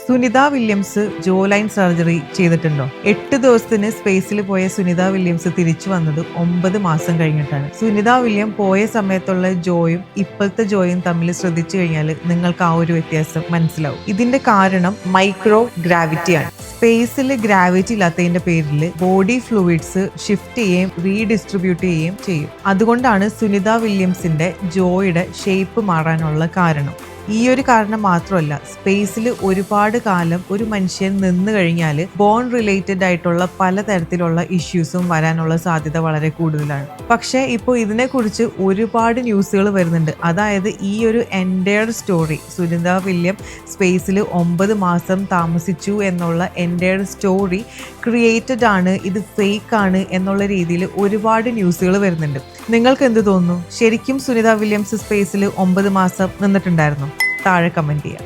Sunitha Williams jawline surgery ചെയ്തിട്ടുണ്ടോ? 8 ദിവസത്തിന് സ്പേസിൽ പോയ സുനിത വില്യംസ് തിരിച്ചു വന്നത് 9 മാസം കഴിഞ്ഞിട്ടാണ്. സുനിത വില്യം പോയ സമയത്തുള്ള ജോയും ഇപ്പോഴത്തെ ജോയും തമ്മിൽ ശ്രദ്ധിച്ചു കഴിഞ്ഞാൽ നിങ്ങൾക്ക് ആ ഒരു വ്യത്യാസം മനസ്സിലാവും. ഇതിന്റെ കാരണം മൈക്രോ ഗ്രാവിറ്റിയാണ്. സ്പേസിൽ ഗ്രാവിറ്റി ഇല്ലാത്തതിന്റെ പേരിൽ ബോഡി ഫ്ലൂയിഡ്സ് ഷിഫ്റ്റ് ചെയ്യുകയും റീഡിസ്ട്രിബ്യൂട്ട് ചെയ്യുകയും ചെയ്യും. അതുകൊണ്ടാണ് സുനിത വില്യംസിന്റെ ജോയുടെ ഷേപ്പ് മാറാനുള്ള കാരണം. ഈ ഒരു കാരണം മാത്രമല്ല, സ്പേസിൽ ഒരുപാട് കാലം ഒരു മനുഷ്യൻ നിന്ന് കഴിഞ്ഞാൽ ബോൺ റിലേറ്റഡ് ആയിട്ടുള്ള പലതരത്തിലുള്ള ഇഷ്യൂസും വരാനുള്ള സാധ്യത വളരെ കൂടുതലാണ്. പക്ഷേ ഇപ്പോൾ ഇതിനെക്കുറിച്ച് ഒരുപാട് ന്യൂസുകൾ വരുന്നുണ്ട്. അതായത് ഈ ഒരു എൻറ്റയർ സ്റ്റോറി, സുനിത വില്യം സ്പേസിൽ 9 മാസം താമസിച്ചു എന്നുള്ള എൻറ്റയർ സ്റ്റോറി ക്രിയേറ്റഡ് ആണ്, ഇത് ഫേക്ക് ആണ് എന്നുള്ള രീതിയിൽ ഒരുപാട് ന്യൂസുകൾ വരുന്നുണ്ട്. നിങ്ങൾക്ക് എന്ത് തോന്നുന്നു? ശരിക്കും സുനിത വില്യംസ് സ്പേസിൽ 9 മാസം നിന്നിട്ടുണ്ടായിരുന്നു? താഴെ കമന്റ് ചെയ്യാം.